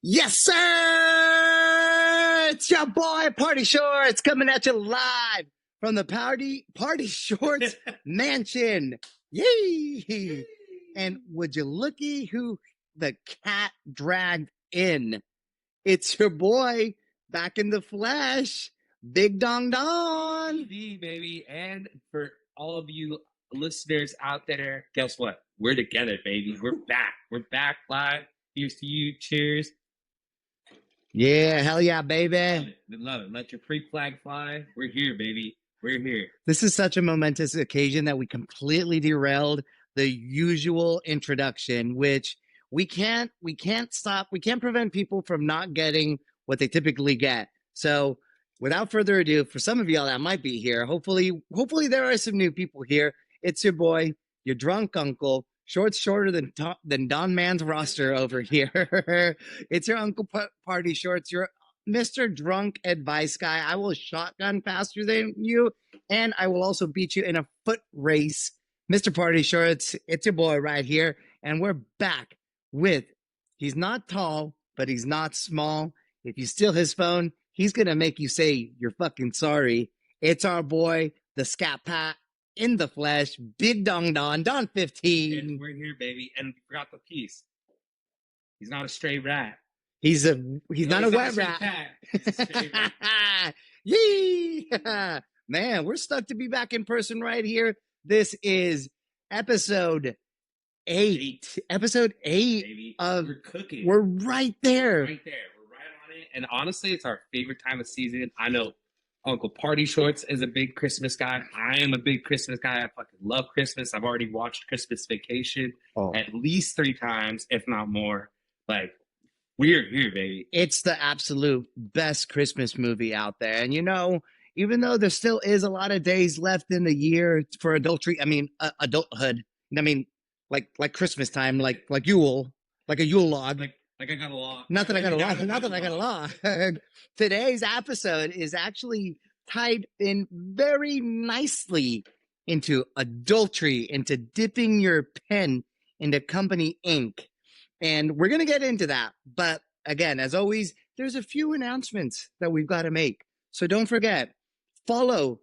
Yes, sir! It's your boy Party Shorts coming at you live from the Party Shorts mansion. Yay! And would you looky who the cat dragged in? It's your boy back in the flesh, Big Dong Don. Baby. And for all of you listeners out there, guess what? We're together, baby. We're back. We're back live. Here's to you. Cheers. Yeah, hell yeah, baby. Love it. Let your freak flag fly. We're here, baby. We're here. This is such a momentous occasion that we completely derailed the usual introduction, which we can't stop. We can't prevent people from not getting what they typically get. So without further ado, for some of y'all that might be here, hopefully there are some new people here. It's your boy, your drunk uncle, shorter than Don Man's roster over here. It's your Uncle Party Shorts, your Mr. Drunk Advice Guy. I will shotgun faster than you, and I will also beat you in a foot race. Mr. Party Shorts, it's your boy right here, and we're back with, he's not tall, but he's not small. If you steal his phone, he's going to make you say you're fucking sorry. It's our boy, the Scat Pat, in the flesh, Big Dong Don 15. And we're here, baby. And we forgot the piece. He's not a stray rat. He's not a wet rat. Yee! Man, we're stuck to be back in person right here. This is episode 8. Episode 8 baby. of We're cooking. We're right there. Right there. We're right on it. And honestly, it's our favorite time of season. I know Uncle Party Shorts is a big Christmas guy. I am a big Christmas guy. I fucking love Christmas. I've already watched Christmas Vacation at least 3 times, if not more. Like, we're here, baby. It's the absolute best Christmas movie out there. And you know, even though there still is a lot of days left in the year for adultery, adulthood. I mean, like Christmas time, like Yule, like a Yule log. Like I got a law. Not that I got a law. Not that I got a law. Today's episode is actually tied in very nicely into adultery, into dipping your pen into company ink. And we're going to get into that. But again, as always, there's a few announcements that we've got to make. So don't forget, follow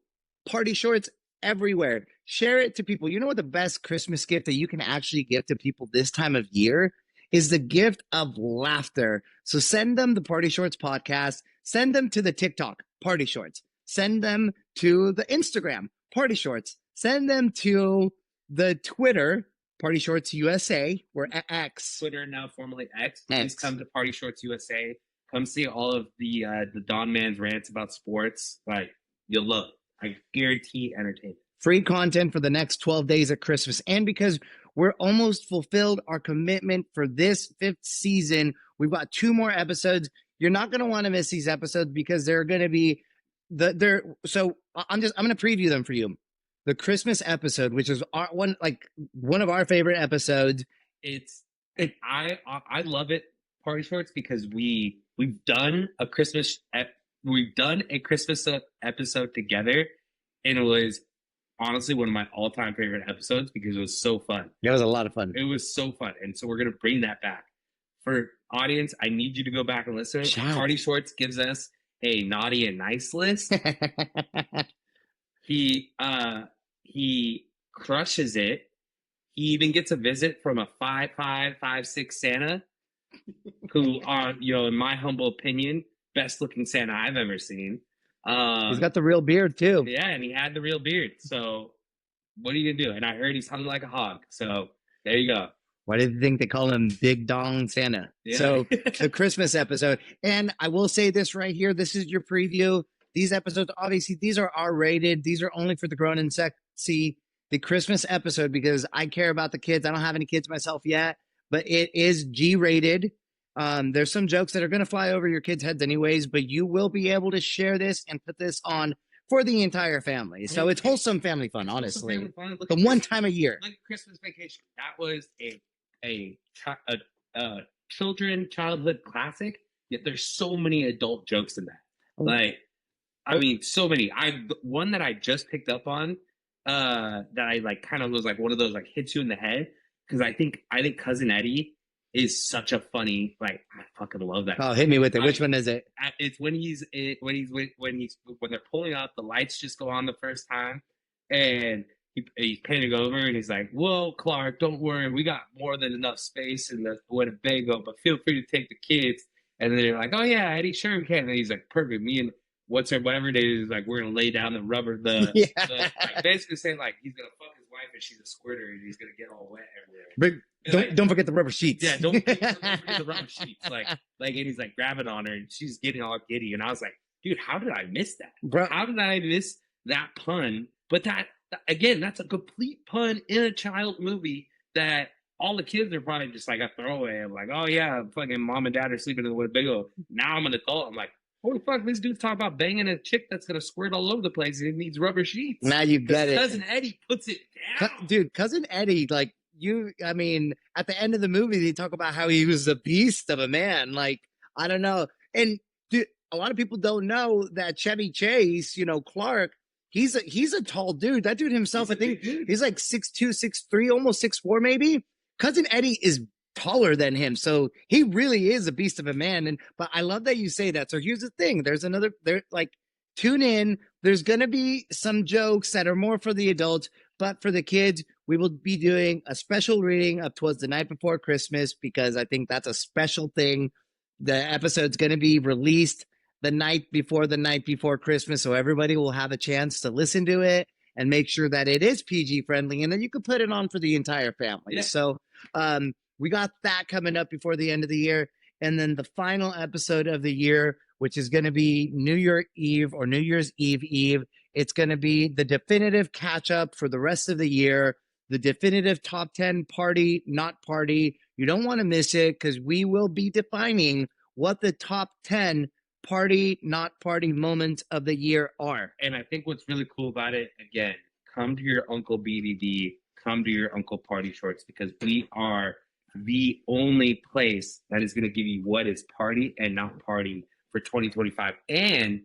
Party Shorts everywhere. Share it to people. You know what the best Christmas gift that you can actually give to people this time of year is the gift of laughter. So send them the Party Shorts podcast. Send them to the TikTok, Party Shorts. Send them to the Instagram, Party Shorts. Send them to the Twitter, Party Shorts USA, or X. Twitter, now formerly X. Please come to Party Shorts USA. Come see all of the Don Man's rants about sports. Like, you'll love it. I guarantee entertainment. Free content for the next 12 days of Christmas. And because we're almost fulfilled our commitment for this 5th season, we've got 2 more episodes. You're not going to want to miss these episodes because they're going to be so I'm going to preview them for you. The Christmas episode, which is one of our favorite episodes. I love it, Party Shorts, because we've done a Christmas episode together, and it was honestly one of my all-time favorite episodes because it was so fun. It was a lot of fun. It was so fun, and so we're gonna bring that back. For audience, I need you to go back and listen. Party Shorts gives us a naughty and nice list. He crushes it. He even gets a visit from a 5'5", 5'6" Santa, who, in my humble opinion, best looking Santa I've ever seen. He's got the real beard too. Yeah, and he had the real beard. So what are you gonna do? And I heard he's hung like a hog. So there you go. Why did you think they call him Big Dong Santa? Yeah. So the Christmas episode. And I will say this right here. This is your preview. These episodes, obviously, these are R-rated. These are only for the grown and sexy. The Christmas episode, because I care about the kids. I don't have any kids myself yet, but it is G-rated. There's some jokes that are going to fly over your kids' heads anyways, but you will be able to share this and put this on for the entire family. So it's wholesome family fun, honestly. Family fun. The one time a year. Like Christmas Vacation. That was a childhood classic, yet there's so many adult jokes in that. Like, I mean, so many. One that I just picked up on, that I like kind of was like one of those like hits you in the head, because I think Cousin Eddie is such a funny, like, I fucking love that. Oh, hit me with it. Which one is it? It's when they're pulling up, the lights just go on the first time, and he's painting over, and he's like, "Whoa, Clark, don't worry, we got more than enough space in the Winnebago, but feel free to take the kids." And then they're like, "Oh yeah, Eddie, sure we can." And he's like, "Perfect, me and whatever it is, like we're gonna lay down the rubber, Yeah. like, basically saying like he's gonna fuck his wife and she's a squirter and he's gonna get all wet everywhere." But don't forget the rubber sheets. Yeah, don't forget the rubber sheets. Like, and he's like grabbing on her and she's getting all giddy. And I was like, dude, how did I miss that? Bro. How did I miss that pun? But that again, that's a complete pun in a child movie that all the kids are probably just like a throwaway. I'm like, oh yeah, fucking mom and dad are sleeping in the Winnebago. Now I'm an adult. I'm like, holy fuck, this dude's talking about banging a chick that's gonna squirt all over the place and it needs rubber sheets. Now you get it. Cousin Eddie puts it down. Dude, Cousin Eddie, like, I mean, at the end of the movie, they talk about how he was a beast of a man. Like, I don't know. And dude, a lot of people don't know that Chevy Chase, Clark, he's a tall dude. That dude himself, I think he's like 6'2", 6'3", almost 6'4", maybe. Cousin Eddie is taller than him. So he really is a beast of a man. But I love that you say that. So here's the thing. Tune in. There's going to be some jokes that are more for the adults, but for the kids, we will be doing a special reading of "Twas the Night Before Christmas" because I think that's a special thing. The episode's going to be released the night before Christmas, so everybody will have a chance to listen to it and make sure that it is PG friendly, and then you can put it on for the entire family. Yeah. So we got that coming up before the end of the year, and then the final episode of the year, which is going to be New Year's Eve or New Year's Eve. It's going to be the definitive catch up for the rest of the year, the definitive top 10 party, not party. You don't want to miss it because we will be defining what the top 10 party, not party moments of the year are. And I think what's really cool about it, again, come to your Uncle BDD, come to your Uncle Party Shorts, because we are the only place that is going to give you what is party and not party for 2025. And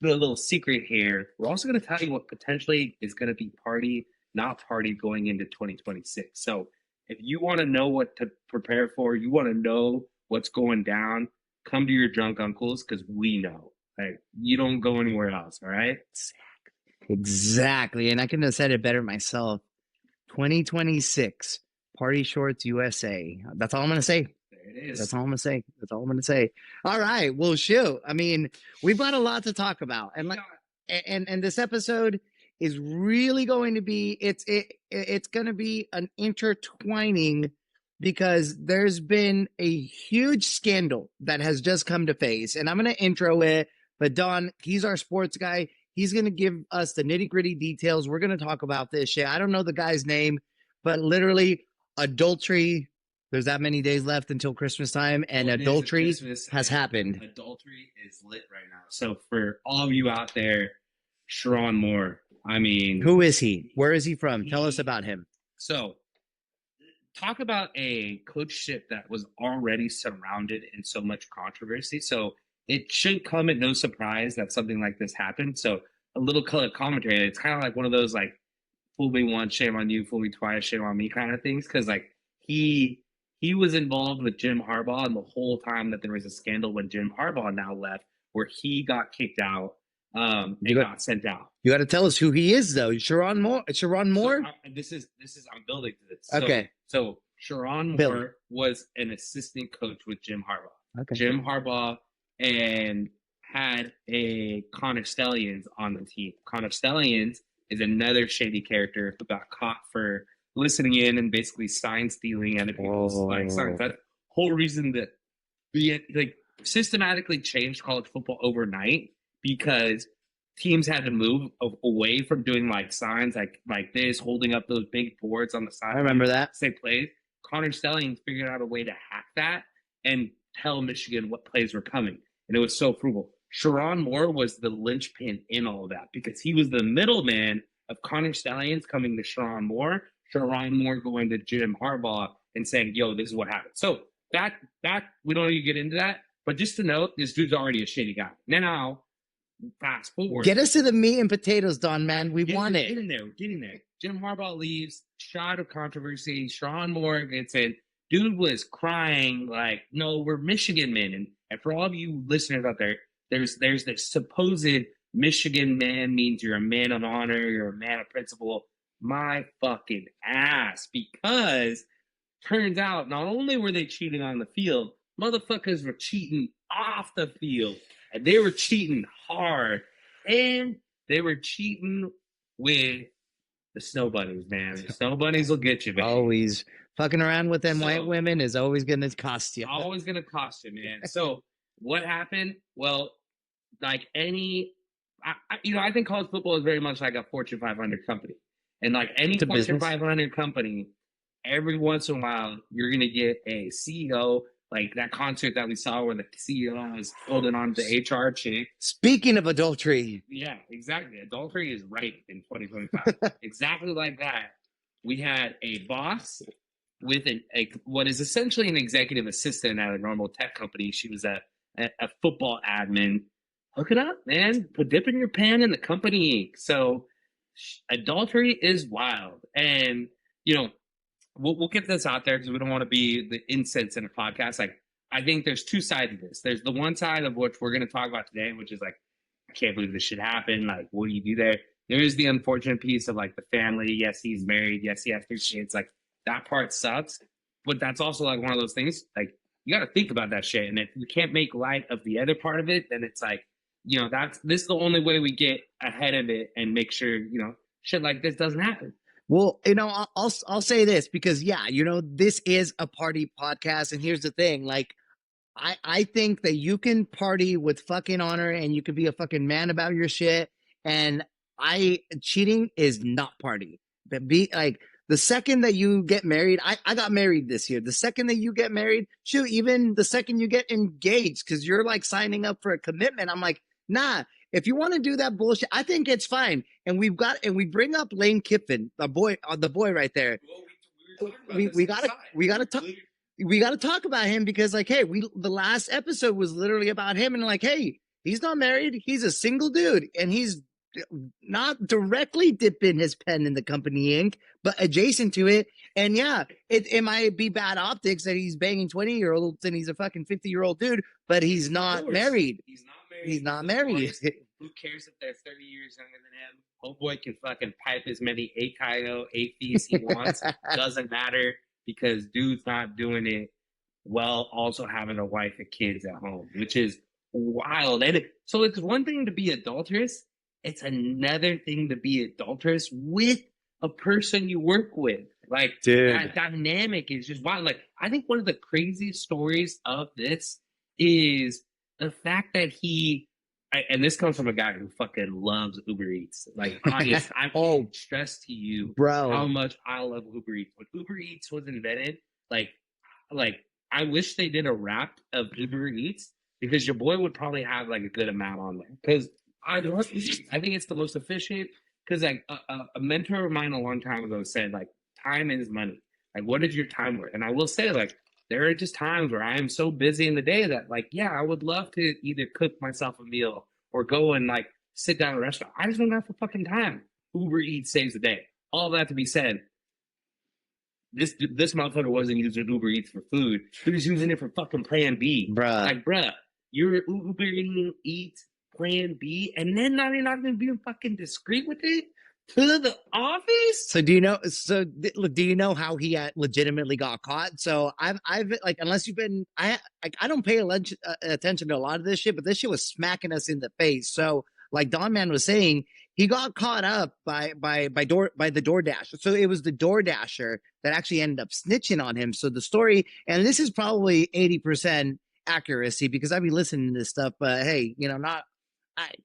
the little secret here, we're also going to tell you what potentially is going to be party, not party going into 2026. So if you want to know what to prepare for, you want to know what's going down, come to your drunk uncles because we know. Like, you don't go anywhere else, all right? Exactly. And I couldn't have said it better myself. 2026, Party Shorts USA. That's all I'm going to say. There it is. That's all I'm going to say. All right. Well, shoot. I mean, we've got a lot to talk about. And this episode is really going to be, it's going to be an intertwining because there's been a huge scandal that has just come to face. And I'm going to intro it, but Don, he's our sports guy. He's going to give us the nitty gritty details. We're going to talk about this shit. I don't know the guy's name, but literally adultery. There's that many days left until Christmas time, and adultery has happened. Adultery is lit right now. So for all of you out there, Sharon Moore, I mean... Who is he? Where is he from? Tell us about him. So, talk about a coachship that was already surrounded in so much controversy. So, it should come at no surprise that something like this happened. So, a little color commentary. It's kind of like one of those, like, fool me once, shame on you, fool me twice, shame on me kind of things. Because, like, he was involved with Jim Harbaugh, and the whole time that there was a scandal when Jim Harbaugh now left, where he got kicked out, and got sent out. You got to tell us who he is, though. Sharon Moore. So, this is I'm building to this. Okay. So Sharon Moore was an assistant coach with Jim Harbaugh. Okay. Jim Harbaugh and had a Connor Stellians on the team. Connor Stellians is another shady character who got caught for listening in and basically sign stealing other people's signs. That whole reason that we systematically changed college football overnight because teams had to move away from doing like signs like this, holding up those big boards on the side. I remember that. Say plays. Connor Stellians figured out a way to hack that and tell Michigan what plays were coming. And it was so frugal. Sharon Moore was the linchpin in all of that because he was the middleman of Connor Stellians coming to Sharon Moore going to Jim Harbaugh and saying, yo, this is what happened. So that we don't need to get into that. But just to note, this dude's already a shitty guy. Now, fast forward. Get us to the meat and potatoes, Don, man. We want it. Get in there. Jim Harbaugh leaves. Shot of controversy. Sharon Moore gets in. dude was crying like, "No, we're Michigan men." And for all of you listeners out there, there's this supposed Michigan man means you're a man of honor, you're a man of principle. My fucking ass, because turns out not only were they cheating on the field, motherfuckers were cheating off the field, and they were cheating hard, and they were cheating with the snow bunnies, man. The snow bunnies will get you, man. Always fucking around with them white women is always gonna cost you. Always gonna cost you, man. So what happened? Well, like I think college football is very much like a Fortune 500 company, and like any Fortune 500 company, every once in a while you're gonna get a CEO. Like that concert that we saw where the CEO was holding on to the HR chick. Speaking of adultery. Yeah, exactly. Adultery is right in 2025. Exactly like that. We had a boss with what is essentially an executive assistant at a normal tech company. She was a football admin. Hook it up, man. Put dipping your pan in the company ink. So adultery is wild. And, we'll get this out there because we don't want to be the incense in a podcast. Like, I think there's two sides of this. There's the one side of which we're going to talk about today, which is like, I can't believe this shit happened. Like, what do you do there? There is the unfortunate piece of like the family. Yes, he's married. Yes, he has 3 kids. Like, that part sucks. But that's also like one of those things. Like, you got to think about that shit. And if you can't make light of the other part of it, then it's like, this is the only way we get ahead of it and make sure, shit like this doesn't happen. Well, I'll say this because this is a party podcast, and here's the thing, like, I think that you can party with fucking honor and you can be a fucking man about your shit, and cheating is not party. But the second that you get married, I got married this year. The second that you get married, shoot, even the second you get engaged, because you're like signing up for a commitment. I'm like, nah. If you want to do that bullshit, I think it's fine. And we bring up Lane Kiffin, the boy right there. We gotta talk about him because, like, hey, the last episode was literally about him, and like, hey, he's not married, he's a single dude, and he's not directly dipping his pen in the company ink, but adjacent to it. And yeah, it might be bad optics that he's banging 20-year-olds and he's a fucking 50-year-old dude, but he's not married. He's not married. Who cares if they're 30 years younger than him? Homeboy can fucking pipe as many AKO, AFs he wants. Doesn't matter because dude's not doing it while also having a wife and kids at home, which is wild. And so it's one thing to be adulterous. It's another thing to be adulterous with a person you work with. Like, dude, that dynamic is just wild. Like, I think one of the craziest stories of this is the fact that and this comes from a guy who fucking loves Uber Eats. Like, I can't stress to you, bro, how much I love Uber Eats. When Uber Eats was invented, like I wish they did a wrap of Uber Eats because your boy would probably have like a good amount on there. Because I think it's the most efficient. Because like a mentor of mine a long time ago said, like, time is money. Like, what is your time worth? And I will say, like, there are just times where I am so busy in the day that, like, yeah, I would love to either cook myself a meal or go and, like, sit down at a restaurant. I just don't have the fucking time. Uber Eats saves the day. All that to be said, this motherfucker wasn't using Uber Eats for food. He was using it for fucking Plan B. Bruh. Like, bruh, you're Uber Eats Plan B, and then now you're not going to be fucking discreet with it? To the office. So do you know how he legitimately got caught? So I've like, unless you've been, I don't pay attention to a lot of this shit, but this shit was smacking us in the face. So like Don Man was saying, he got caught up by the DoorDasher. So it was the DoorDasher that actually ended up snitching on him. So the story, and this is probably 80% accuracy because I've been listening to this stuff, but hey,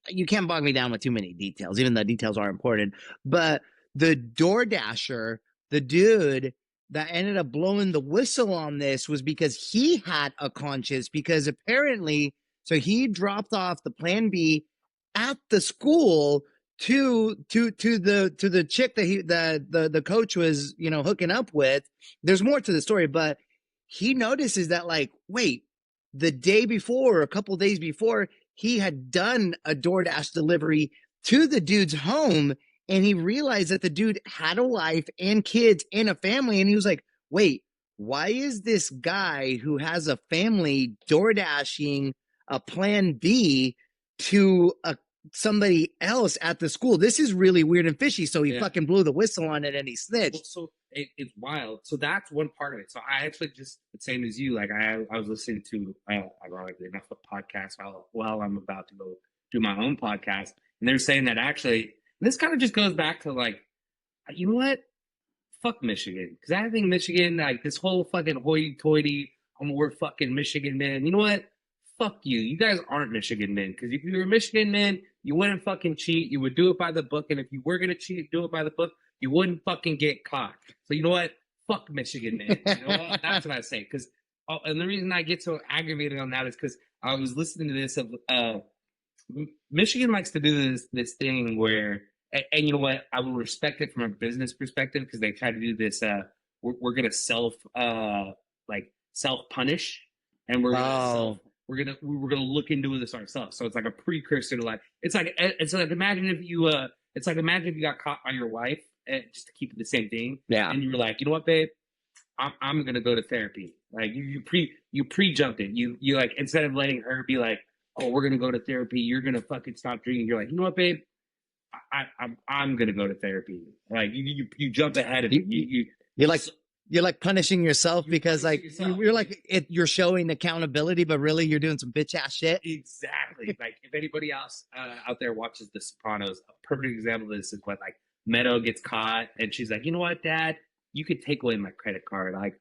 you can't bog me down with too many details, even though details are important. But the DoorDasher, the dude that ended up blowing the whistle on this, was because he had a conscience. Because apparently, so he dropped off the Plan B at the school to the chick that the coach was hooking up with. There's more to the story, but he notices that, like, wait, the day before, or a couple days before, he had done a DoorDash delivery to the dude's home, and he realized that the dude had a wife and kids and a family, and he was like, wait, why is this guy who has a family door dashing a plan B to somebody else at the school? This is really weird and fishy. So he fucking blew the whistle on it and he snitched. Well, so it's wild. So that's one part of it. So I actually just the same as you. Like I was listening to ironically enough a podcast while I'm about to go do my own podcast, and they're saying that actually this kind of just goes back to like, you know what? Fuck Michigan, because I think Michigan, like this whole fucking hoity-toity, we're fucking Michigan men. You know what? Fuck you. You guys aren't Michigan men, because if you were Michigan men, you wouldn't fucking cheat. You would do it by the book, and if you were gonna cheat, do it by the book. You wouldn't fucking get caught. So you know what? Fuck Michigan men. You know what? That's what I say. Because and the reason I get so aggravated on that is because I was listening to this of Michigan likes to do this thing where, and you know what, I will respect it from a business perspective because they try to do this. We're gonna self punish, and we're gonna look into this ourselves. So it's like a precursor to like it's like imagine if you got caught on your wife, just to keep it the same thing. Yeah. And you were like, you know what, babe, I'm gonna go to therapy. Like you pre-jumped it. You like instead of letting her be like, oh, we're gonna go to therapy, you're gonna fucking stop drinking. You're like, you know what, babe, I'm gonna go to therapy. Like you jump ahead of it. You're like punishing yourself because like you're like you're showing accountability, but really you're doing some bitch ass shit. Exactly. Like if anybody else out there watches The Sopranos, a perfect example of this is when like Meadow gets caught and she's like, you know what, Dad, you could take away my credit card. I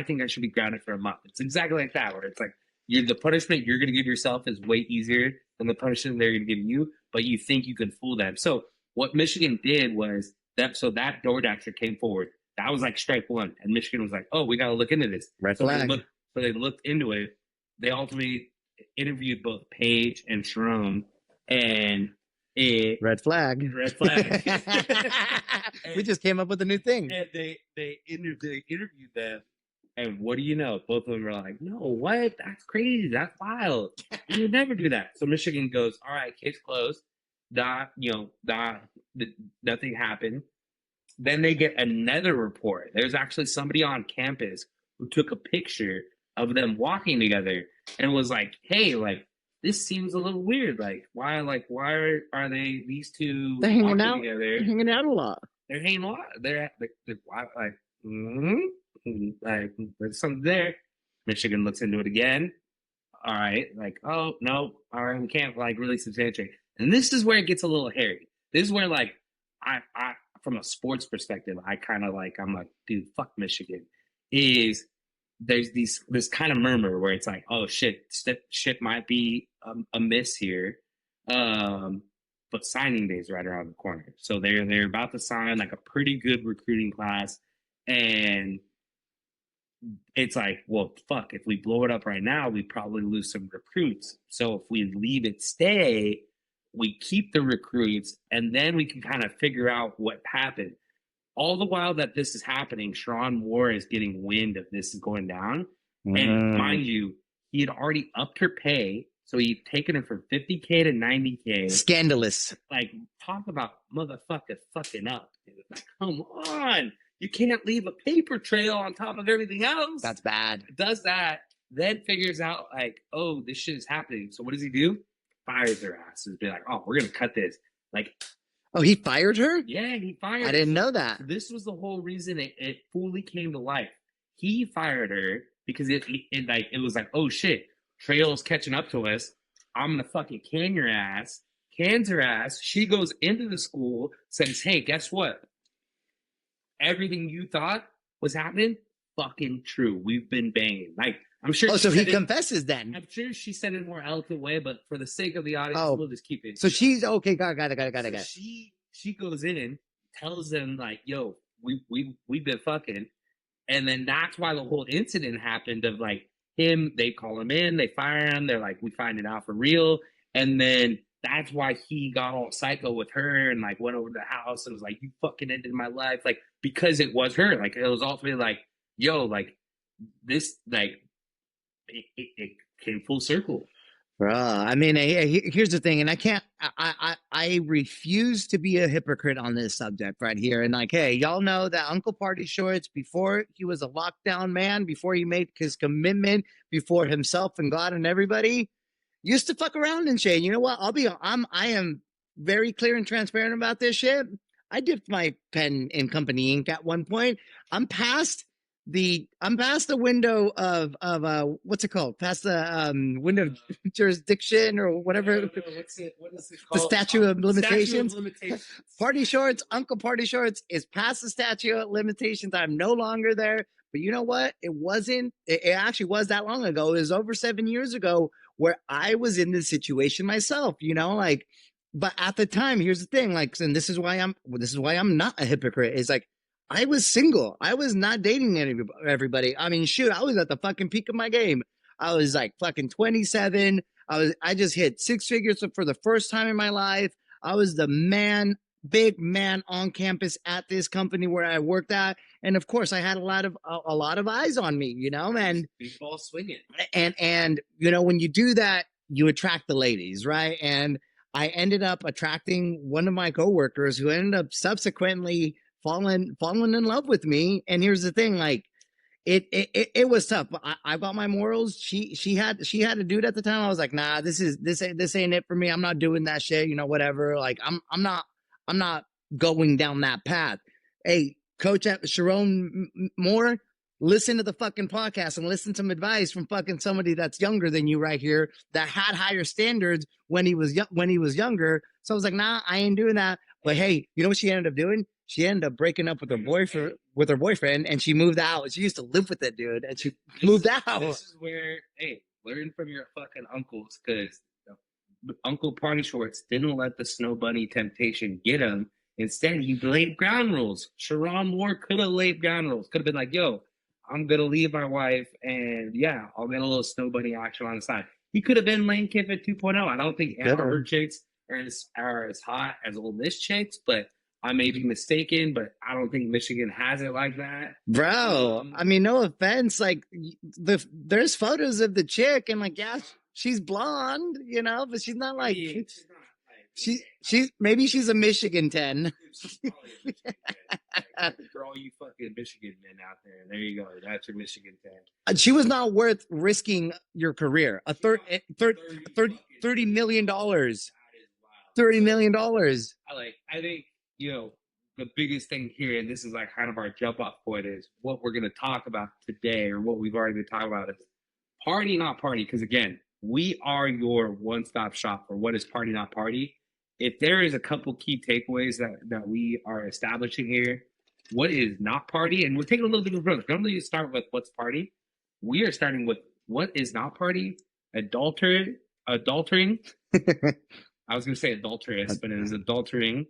think I should be grounded for a month. It's exactly like that, where it's like the punishment you're gonna give yourself is way easier than the punishment they're gonna give you, but you think you can fool them. So what Michigan did was that DoorDasher came forward. That was like strike one. And Michigan was like, oh, we got to look into this. Red flag. So they looked into it. They ultimately interviewed both Paige and Sharon. And red flag. Red flag. We just came up with a new thing. And they interviewed them. And what do you know? Both of them were like, no, what? That's crazy. That's wild. You would never do that. So Michigan goes, all right, case closed. Nothing happened. Then they get another report. There's actually somebody on campus who took a picture of them walking together and was like, hey, like, this seems a little weird. Like, why are they, these two They're hanging out together? They're hanging out a lot. They're hanging a lot. They're like, like, there's something there. Michigan looks into it again. All right. Like, oh, no. All right. We can't, like, really substantiate. And this is where it gets a little hairy. This is where, like, I from a sports perspective, I'm like, dude, fuck Michigan. There's this kind of murmur where it's like, oh shit might be a miss here, but signing day is right around the corner. So they're about to sign like a pretty good recruiting class, and it's like, well, fuck, if we blow it up right now, we probably lose some recruits. So if we leave it stay, we keep the recruits, and then we can kind of figure out what happened. All the while that this is happening, Sharon Moore is getting wind of this is going down. And mind you, he had already upped her pay. So he'd taken her from 50K to 90K. Scandalous. Like, talk about motherfucker fucking up. Like, come on. You can't leave a paper trail on top of everything else. That's bad. Does that, then figures out, like, oh, this shit is happening. So what does he do? Fires her ass and be like, oh, we're going to cut this. Like, oh, he fired her? Yeah, he fired her. I didn't know that. This was the whole reason it fully came to life. He fired her because it was like, oh shit, Trail's catching up to us. I'm going to fucking can your ass. Cans her ass. She goes into the school, says, hey, guess what? Everything you thought was happening, fucking true. We've been banging. Like, I'm sure. Oh, so he confesses then. I'm sure she said it in a more eloquent way, but for the sake of the audience, we'll just keep it. So she's okay. Got it. She goes in, tells them like, "Yo, we've been fucking," and then that's why the whole incident happened. Of like him, they call him in, they fire him. They're like, "We find it out for real," and then that's why he got all psycho with her and like went over to the house and was like, "You fucking ended my life," like because it was her. Like it was ultimately like, "Yo, like this, like." It came full circle. Bruh, I mean, here's the thing, and I can't, I refuse to be a hypocrite on this subject right here. And like, hey, y'all know that Uncle Party Shorts, before he was a lockdown man, before he made his commitment before himself and God and everybody, used to fuck around and shit. You know what? I am very clear and transparent about this shit. I dipped my pen in company ink at one point. I'm past I'm past the window of what's it called? Past the window of jurisdiction or whatever. What is it The called? statute of limitations. Statute of limitations. Party Shorts, Uncle Party Shorts is past the statute of limitations. I'm no longer there. But you know what? It wasn't, it actually was that long ago. It was over 7 years ago where I was in this situation myself, you know, like, but at the time, here's the thing, like, and this is why I'm not a hypocrite. Is like, I was single. I was not dating everybody. I mean, shoot, I was at the fucking peak of my game. I was like fucking 27. I just hit six figures for the first time in my life. I was the man, big man on campus at this company where I worked at. And of course, I had a lot of eyes on me, you know, and Big ball swinging. and you know, when you do that, you attract the ladies, right? And I ended up attracting one of my coworkers who ended up subsequently falling in love with me. And here's the thing, like, it was tough, but I got my morals. She had a dude at the time. I was like, nah, this ain't it for me. I'm not doing that shit, you know, whatever. Like, I'm not going down that path. Hey, Coach Sharon Moore, listen to the fucking podcast and listen to some advice from fucking somebody that's younger than you right here that had higher standards when he was younger. So I was like, nah, I ain't doing that. But hey, you know what she ended up doing? She ended up breaking up with her boyfriend, and she moved out. She used to live with that dude, and she moved out. This is where, hey, learn from your fucking uncles, because Uncle Party Shorts didn't let the snow bunny temptation get him. Instead, he laid ground rules. Sharon Moore could have laid ground rules. Could have been like, yo, I'm gonna leave my wife, and yeah, I'll get a little snow bunny action on the side. He could have been Lane Kiffin 2.0. I don't think Ann Arbor chicks are as hot as Ole Miss chicks, but I may be mistaken, but I don't think Michigan has it like that. Bro, I mean, no offense. Like, there's photos of the chick, and like, yeah, she's blonde, you know, but she's not like, she's maybe she's a Michigan 10. For all you fucking Michigan men out there you go. That's your Michigan 10. She was not worth risking your career. $30 million. $30 million. I think, you know, the biggest thing here, and this is like kind of our jump off point, is what we're going to talk about today, or what we've already been talking about, is party, not party. Because again, we are your one-stop shop for what is party, not party. If there is a couple key takeaways that we are establishing here, what is not party, and we're taking a little bit of approach. Normally you start with what's party. We are starting with what is not party, adultering. I was going to say adulterous, but it is adultering.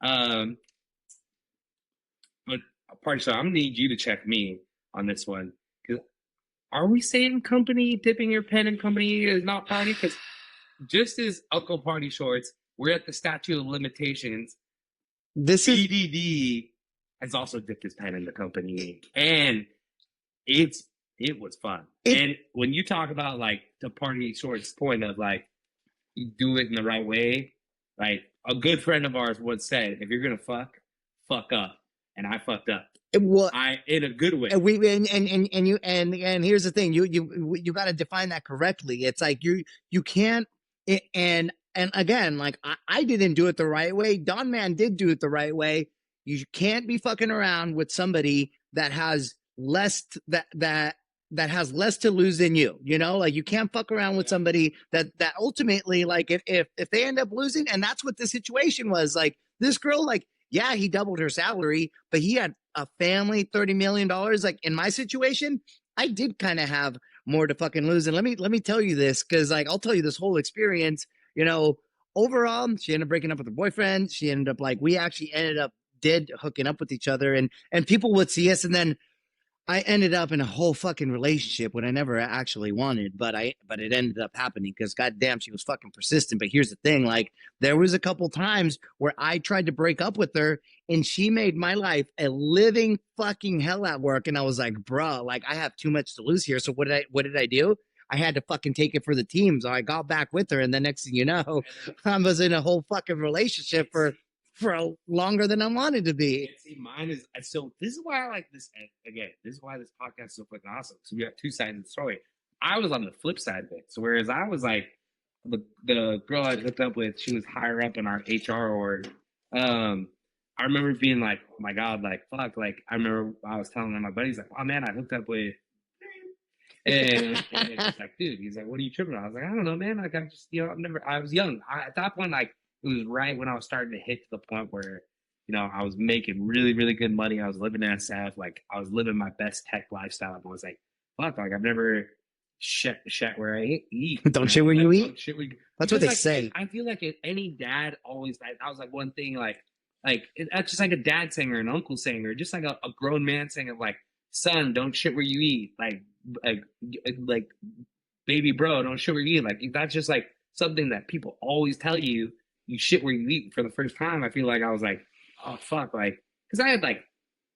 But party, so I'm gonna need you to check me on this one. Because are we saying company dipping your pen in company is not party? Because just as Uncle Party Shorts, we're at the statute of limitations. This is BDD has also dipped his pen in the company, and it was fun. And when you talk about like the Party Shorts point of like you do it in the right way, like a good friend of ours once said, if you're gonna fuck up. And I fucked up. Well, in a good way. And here's the thing, you got to define that correctly. It's like you can't, and again, like I didn't do it the right way. Don Man did do it the right way. You can't be fucking around with somebody that has less that has less to lose than you. You know, like you can't fuck around with somebody that ultimately, like, if they end up losing, and that's what the situation was. Like, this girl, like, yeah, he doubled her salary, but he had a family, $30 million. Like, in my situation, I did kind of have more to fucking lose. And let me tell you this, because like I'll tell you this whole experience. You know, overall, she ended up breaking up with her boyfriend. She ended up, like, we actually ended up hooking up with each other, and people would see us, and then I ended up in a whole fucking relationship when I never actually wanted, but it ended up happening because goddamn, she was fucking persistent. But here's the thing, like, there was a couple times where I tried to break up with her, and she made my life a living fucking hell at work. And I was like, bro, like, I have too much to lose here. So what did I do? I had to fucking take it for the team. So I got back with her, and the next thing you know, I was in a whole fucking relationship for longer than I wanted to be. See, mine is so. This is why I like this again. This is why this podcast is so fucking awesome. So we have two sides of the story. I was on the flip side of it. So whereas I was like the girl I hooked up with, she was higher up in our HR org. I remember being like, oh my god, like fuck, like I remember I was telling my buddies like, oh man, I hooked up with. And he's like, dude, he's like, what are you tripping on? I was like, I don't know, man. Like, I just, I was young. At that point, like, it was right when I was starting to hit to the point where, I was making really, really good money. I was living in SF. Like, I was living my best tech lifestyle. And I was like, fuck, like, I've never shit where I eat. Don't shit where you eat? That's what they like, say. I feel like any dad always, that was like one thing, that's just like a dad saying or an uncle saying, or just like a grown man saying of like, son, don't shit where you eat. Like baby bro, don't shit where you eat. Like that's just like something that people always tell you. You shit where you eat. For the first time, I feel like I was like, oh fuck, like because I had like,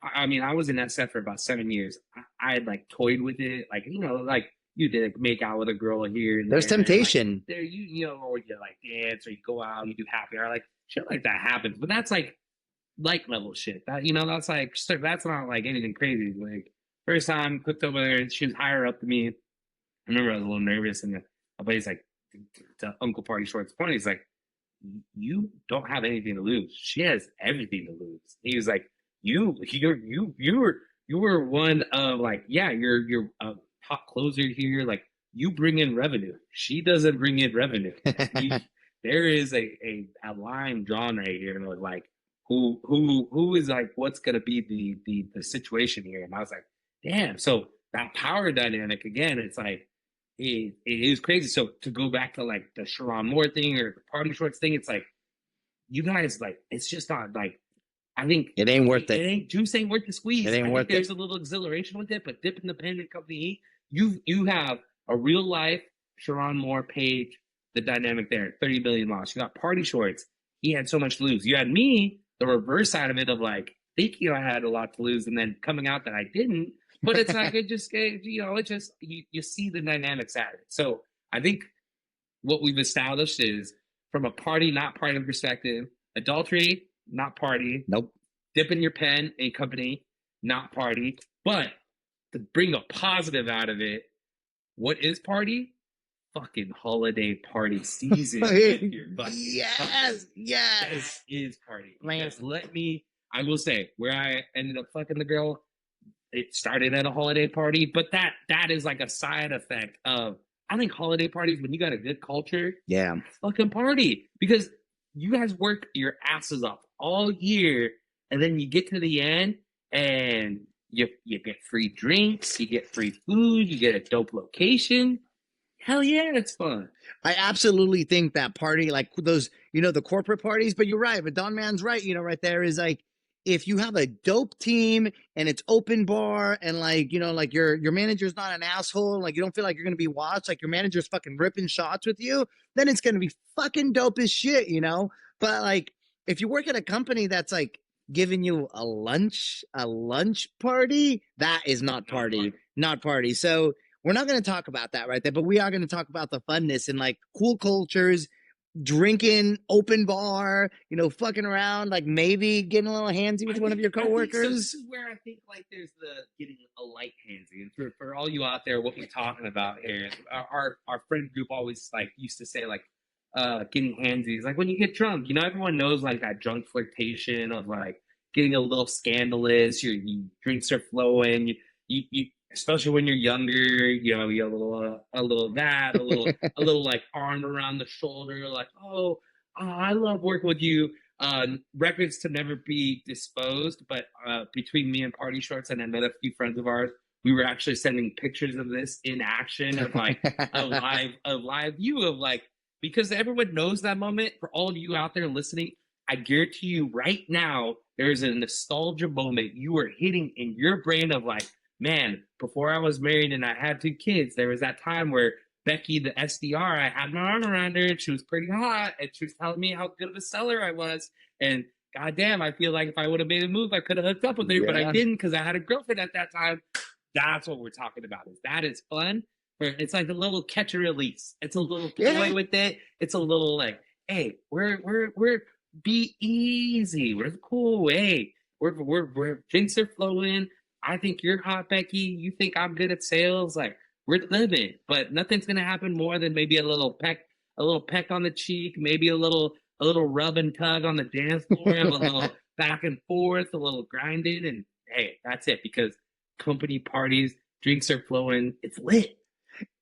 I mean, I was in SF for about 7 years. I had like toyed with it, like like you did like, make out with a girl here. And there's temptation. Like, there, or you like dance, or you go out, you do happy hour, like shit like that happens. But that's like level shit. That that's like that's not like anything crazy. Like first time hooked up with her, she was higher up than me. I remember I was a little nervous, and my buddy's like, to Uncle Party Shorts point, he's like, you don't have anything to lose. She has everything to lose. He was like, you were one of like, yeah, you're a top closer here. Like you bring in revenue. She doesn't bring in revenue. There is a line drawn right here, and like who is like what's gonna be the situation here. And I was like, damn. So that power dynamic again, it's like it is crazy. So to go back to like the Sharon Moore thing or the Party Shorts thing, it's like you guys like it's just not like I think it ain't worth it. It ain't juice ain't worth the squeeze. It ain't worth there's a little exhilaration with it, but dipping the pen in company, you have a real life Sharon Moore Page, the dynamic there, 30 billion loss. You got Party Shorts. He had so much to lose. You had me, the reverse side of it of like thinking I had a lot to lose and then coming out that I didn't. But it's like it just it just you see the dynamics at it. So I think what we've established is from a party not party perspective, adultery not party. Nope. Dipping your pen in company not party. But to bring a positive out of it, what is party? Fucking holiday party season. Yes. That is party. I will say where I ended up fucking the girl. It started at a holiday party, but that is like a side effect of I think holiday parties when you got a good culture, yeah, fucking party because you guys work your asses off all year, and then you get to the end and you get free drinks, you get free food, you get a dope location. Hell yeah, it's fun. I absolutely think that party, like those, the corporate parties, but you're right. But Don Man's right, right there is like, if you have a dope team and it's open bar and like, like your manager's not an asshole, like you don't feel like you're going to be watched, like your manager's fucking ripping shots with you, then it's going to be fucking dope as shit, But like, if you work at a company that's like giving you a lunch party, that is not party. So we're not going to talk about that right there, but we are going to talk about the funness and like cool cultures, drinking, open bar, fucking around, like maybe getting a little handsy with one of your coworkers. This is where I think like there's the getting a light handsy. And for all you out there, what we're talking about here, our friend group always like used to say like getting handsy. Like when you get drunk, everyone knows like that drunk flirtation of like getting a little scandalous. Your drinks are flowing. You especially when you're younger, you have a little like arm around the shoulder, like, oh, I love working with you. Records to never be disposed, but between me and Party Shorts and another few friends of ours, we were actually sending pictures of this in action of like a live view of like, because everyone knows that moment. For all of you out there listening, I guarantee you right now, there's a nostalgia moment you are hitting in your brain of like, man, before I was married and I had 2 kids, there was that time where Becky, the SDR, I had my arm around her and she was pretty hot and she was telling me how good of a seller I was. And goddamn, I feel like if I would have made a move, I could have hooked up with her, but I didn't because I had a girlfriend at that time. That's what we're talking about. That is fun. It's like a little catch and release. It's a little Yeah. toy with it. It's a little like, hey, we're be easy. We're cool. Hey, we're drinks are flowing. I think you're hot, Becky. You think I'm good at sales. Like we're living, but nothing's gonna happen more than maybe a little peck on the cheek, maybe a little rub and tug on the dance floor, have a little back and forth, a little grinding, and hey, that's it. Because company parties, drinks are flowing. It's lit.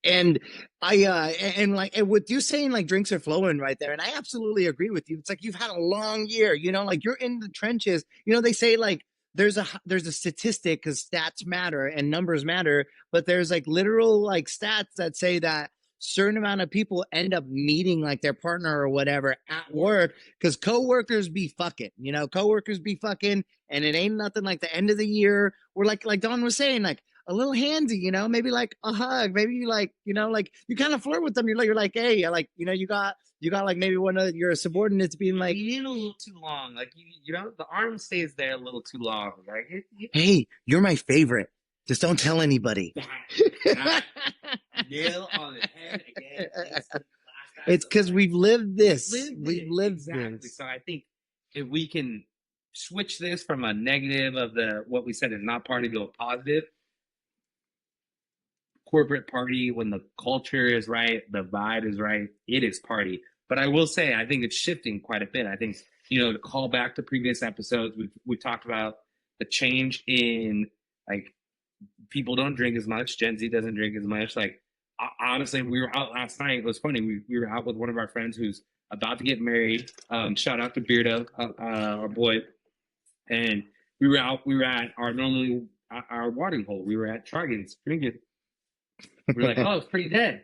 And and like and with you saying like drinks are flowing right there, and I absolutely agree with you. It's like you've had a long year, like you're in the trenches. They say like there's a statistic because stats matter and numbers matter, but there's like literal like stats that say that certain amount of people end up meeting like their partner or whatever at work because coworkers be fucking, and it ain't nothing like the end of the year. Or like Don was saying, like a little handsy, maybe like a hug, maybe like, like you kind of flirt with them. You're like, hey, like, you got like maybe one of your subordinates being like, a little too long. Like the arm stays there a little too long. Like hey, you're my favorite. Just don't tell anybody. Nail on the head again. It's because we've lived this. We've lived exactly. this. So I think if we can switch this from a negative of what we said is not party to a positive, corporate party, when the culture is right, the vibe is right, it is party. But I will say, I think it's shifting quite a bit. I think, to call back to previous episodes, we talked about the change in like people don't drink as much. Gen Z doesn't drink as much. Like honestly, we were out last night. It was funny. We were out with one of our friends who's about to get married. Shout out to Beardo, our boy. And we were at our watering hole. We were at Chargans drinking. We were like, oh, it's pretty dead.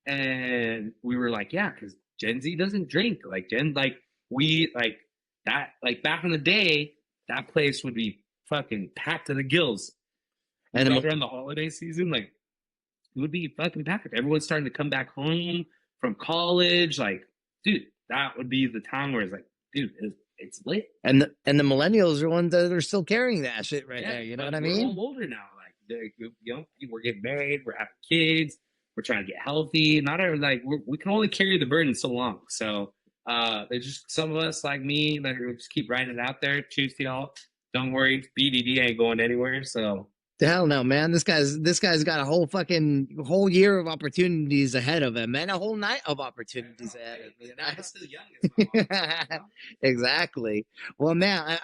And we were like, yeah, because Gen Z doesn't drink. Like we like that, like back in the day, that place would be fucking packed to the gills. And around the holiday season, like it would be fucking packed. Everyone's starting to come back home from college. Like, dude, that would be the time where it's like, dude, it's lit. And the millennials are ones that are still carrying that shit right there. You know what I mean? We're all older now. Like, we're getting married, we're having kids, we're trying to get healthy. Not every, like we can only carry the burden so long. So there's just some of us like me that just keep writing it out there. Cheers to y'all. Don't worry, BDD ain't going anywhere. So. The hell no, man. This guy's got a whole year of opportunities ahead of him, and a whole night of opportunities ahead of him. I'm still young. Exactly. Well, man,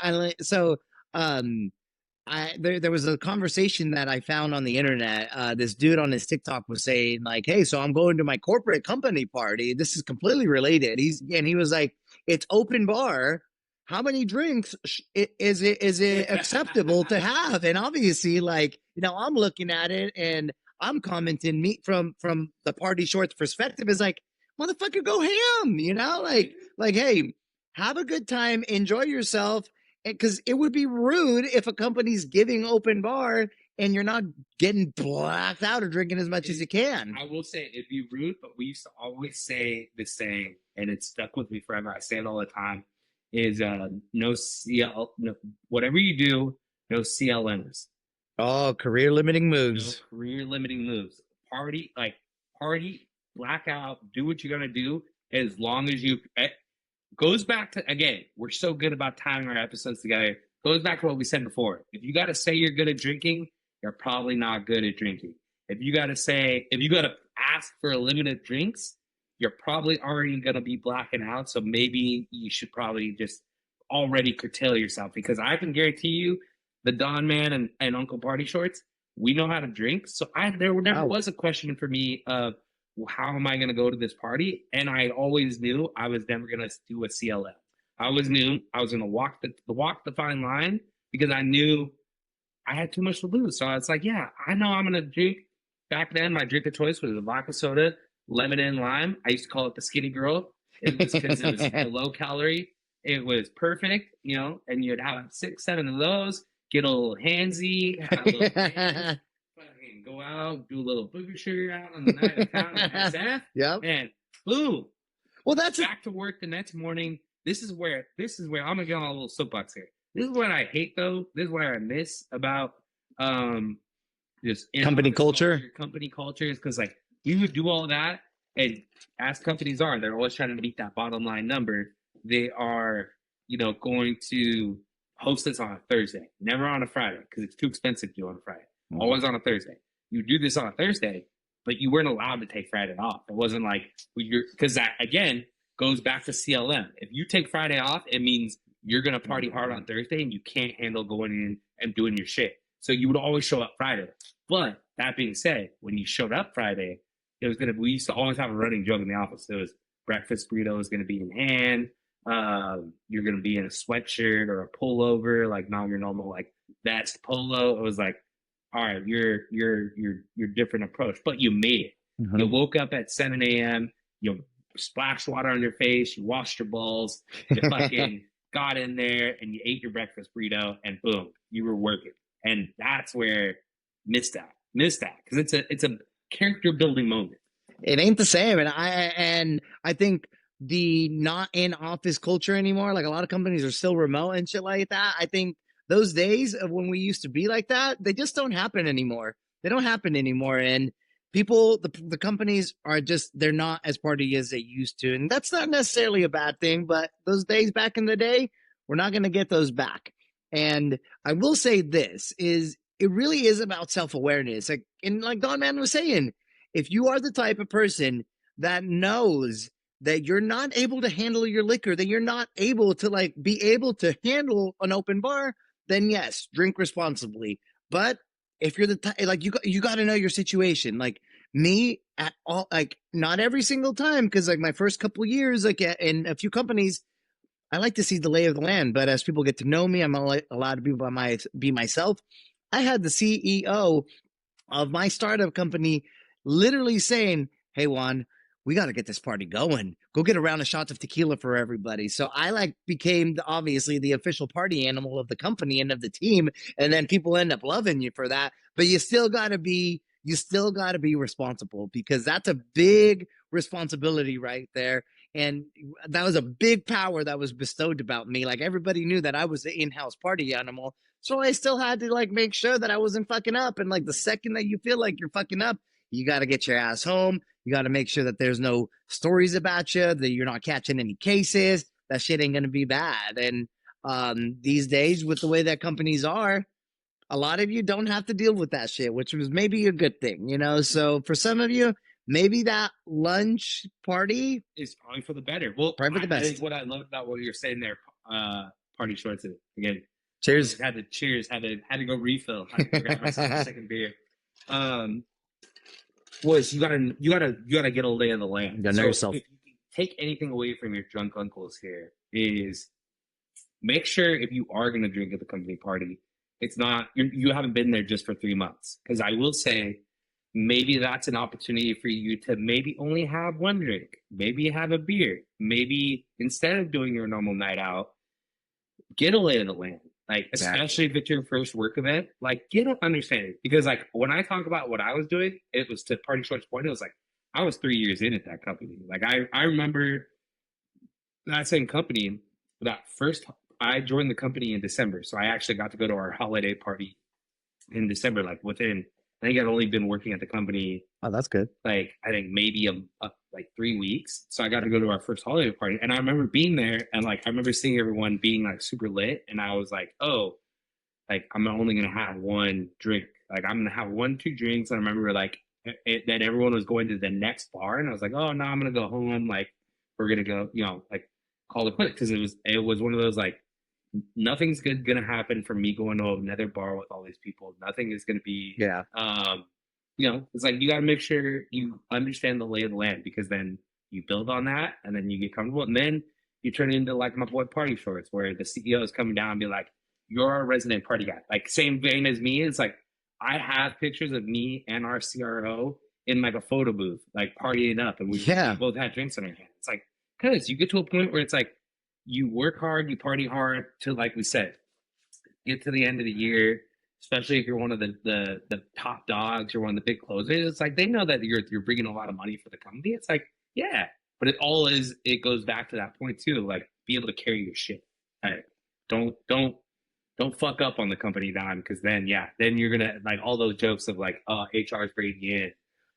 there was a conversation that I found on the internet. This dude on his TikTok was saying like, "Hey, so I'm going to my corporate company party. This is completely related." He was like, "It's open bar. How many drinks is it acceptable to have?" And obviously, like, I'm looking at it and I'm commenting. Me from the party shorts perspective is like, motherfucker, go ham. Like, hey, have a good time, enjoy yourself, because it would be rude if a company's giving open bar and you're not getting blacked out or drinking as much as you can. I will say it'd be rude, but we used to always say the saying, and it's stuck with me forever. I say it all the time. Is no CL, no, whatever you do, no CLMs. Oh, career limiting moves. No career limiting moves. Party, blackout, do what you're gonna do as long as you. It goes back to, again, we're so good about timing our episodes together. Goes back to what we said before. If you got to say you're good at drinking, you're probably not good at drinking. If you got to ask for limited drinks, you're probably already going to be blacking out. So maybe you should probably just already curtail yourself, because I can guarantee you the Don Man and Uncle Party Shorts, we know how to drink. So there never was a question for me of how am I going to go to this party? And I always knew I was never going to do a CLF. I always knew I was going to walk the fine line, because I knew I had too much to lose. So it's like, yeah, I know I'm going to drink. Back then, my drink of choice was a vodka soda, lemon and lime. I used to call it the skinny girl. It was because it was low calorie. It was perfect, and you'd have 6, 7 of those, get a little handsy, have a little hands, go out, do a little booger sugar out on the night of town at SF. Yep. And boom. Well, that's back to work the next morning. This is where I'm gonna get on a little soapbox here. This is what I hate, though. This is what I miss about just company culture. Company culture is because, like, you would do all that, and as companies are, they're always trying to meet that bottom line number. They are, going to host this on a Thursday, never on a Friday, because it's too expensive to do on a Friday. Always on a Thursday. You do this on a Thursday, but you weren't allowed to take Friday off. It wasn't like because that again goes back to CLM. If you take Friday off, it means you're gonna party hard on Thursday, and you can't handle going in and doing your shit. So you would always show up Friday. But that being said, when you showed up Friday, we used to always have a running joke in the office. It was breakfast burrito is gonna be in hand. You're gonna be in a sweatshirt or a pullover, like not your normal like vest polo. It was like, all right, your different approach, but you made it. Mm-hmm. You woke up at 7 a.m. You splashed water on your face. You washed your balls. You fucking got in there and you ate your breakfast burrito, and boom, you were working. And that's where missed that because it's a character building moment. It ain't the same, and I think the not in office culture anymore. Like a lot of companies are still remote and shit like that. I think those days of when we used to be like that, they just don't happen anymore. They don't happen anymore. And people, the companies are just, they're not as party as they used to. And that's not necessarily a bad thing, but those days back in the day, we're not going to get those back. And I will say this is, it really is about self-awareness. Like Don Man was saying, if you are the type of person that knows that you're not able to handle your liquor, that you're not able to like be able to handle an open bar, then yes, drink responsibly. But if you're the type, like you got to know your situation. Like me at all, like not every single time, because like my first couple of years, like in a few companies, I like to see the lay of the land. But as people get to know me, I'm allowed to be myself. I had the CEO of my startup company literally saying, "Hey Juan, we got to get this party going. Go get a round of shots of tequila for everybody." So I became obviously the official party animal of the company and of the team. And then people end up loving you for that. But you still got to be responsible, because that's a big responsibility right there. And that was a big power that was bestowed about me. Like everybody knew that I was the in-house party animal. So I still had to like make sure that I wasn't fucking up. And like the second that you feel like you're fucking up, you got to get your ass home. You got to make sure that there's no stories about you, that you're not catching any cases. That shit ain't going to be bad. And these days, with the way that companies are, a lot of you don't have to deal with that shit, which was maybe a good thing, So for some of you, maybe that lunch party is probably for the better. Well, probably for the best. I think what I loved about what you're saying there, party shorts again. Cheers. Had to go refill. I had to grab myself a second beer. Was you gotta get a lay of the land. You gotta know yourself. If you take anything away from your drunk uncles here, is make sure if you are gonna drink at the company party, it's not you haven't been there just for 3 months. Because I will say, maybe that's an opportunity for you to maybe only have one drink, maybe have a beer, maybe instead of doing your normal night out, get a lay of the land. Like, especially if it's your first work event, like, get an understanding. Because, like, when I talk about what I was doing, it was to Party Shorts point. It was like, I was 3 years in at that company. Like, I remember that same company, I joined the company in December. So I actually got to go to our holiday party in December, like, I think I'd only been working at the company. Oh, that's good. Like, I think maybe like 3 weeks. So I got to go to our first holiday party. And I remember being there, and like, I remember seeing everyone being like super lit. And I was like, oh, like, I'm only going to have one drink. Like, I'm going to have 1-2 drinks. And I remember like that everyone was going to the next bar. And I was like, oh no, I'm going to go home. Like, we're going to go, like call it quits. Cause it was one of those, like, nothing's good gonna happen from me going to another bar with all these people. Nothing is gonna be it's like you gotta make sure you understand the lay of the land, because then you build on that and then you get comfortable, and then you turn into like my boy Party Shorts, where the CEO is coming down and be like, you're our resident party guy. Like, same vein as me. It's like I have pictures of me and our CRO in like a photo booth, like partying up, and we both had drinks in our hands. It's like, because you get to a point where it's like, you work hard, you party hard to, like we said, get to the end of the year, especially if you're one of the top dogs, you're one of the big closers. It's like, they know that you're bringing a lot of money for the company. It's like, yeah, but it goes back to that point too, like, be able to carry your shit. Right? Don't fuck up on the company dime, because then you're gonna, like, all those jokes of like, HR is bringing you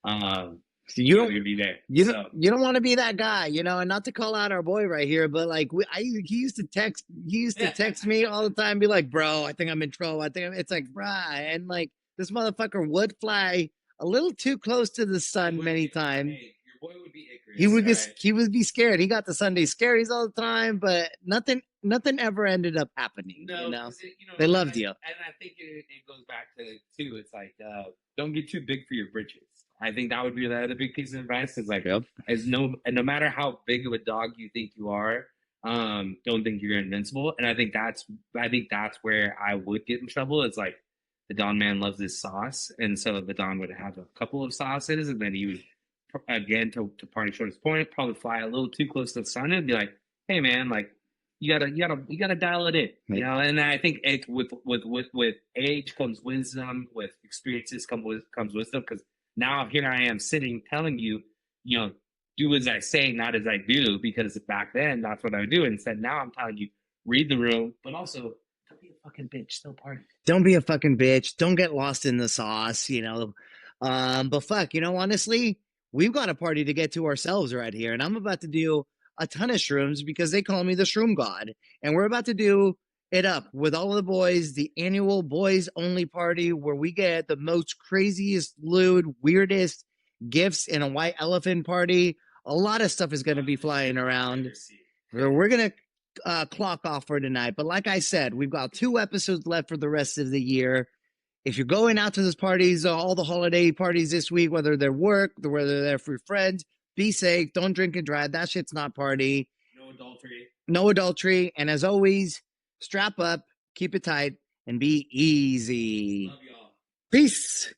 in. You You're don't gonna be there. you don't want to be that guy, you know, and not to call out our boy right here, but like he used to text me all the time, be like, bro, I think I'm in trouble. It's like, bruh, and like this motherfucker would fly a little too close to the sun many times. Hey, your boy would be Icarus. He would be scared. He got the Sunday scaries all the time, but nothing ever ended up happening. No, you know, you know, they loved you. And I think it goes back to too. It's like don't get too big for your britches. I think that would be the other big piece of advice. Is like, is no matter how big of a dog you think you are, don't think you're invincible. And I think that's where I would get in trouble. It's like the Don man loves his sauce, and so the Don would have a couple of sauces, and then he would again to Party Short's point, probably fly a little too close to the sun and be like, hey man, like you gotta dial it in, you know. And I think it with age comes wisdom, with experiences comes wisdom. Because now here I am sitting telling you, you know, do as I say, not as I do. Because back then that's what I would do. Instead, now I'm telling you, read the room, but also don't be a fucking bitch. Still party. Don't be a fucking bitch. Don't get lost in the sauce, you know. But fuck, you know, honestly, we've got a party to get to ourselves right here, and I'm about to do a ton of shrooms because they call me the shroom god, and we're about to do it up with all of the boys, the annual boys only party where we get the most craziest, lewd, weirdest gifts in a white elephant party. A lot of stuff is going to be flying around. We're going to clock off for tonight, but like I said, we've got 2 episodes left for the rest of the year. If you're going out to those parties, all the holiday parties this week, whether they're work, whether they're for friends, be safe. Don't drink and drive. That shit's not party. No adultery. No adultery. And as always, strap up, keep it tight, and be easy. Love y'all. Peace.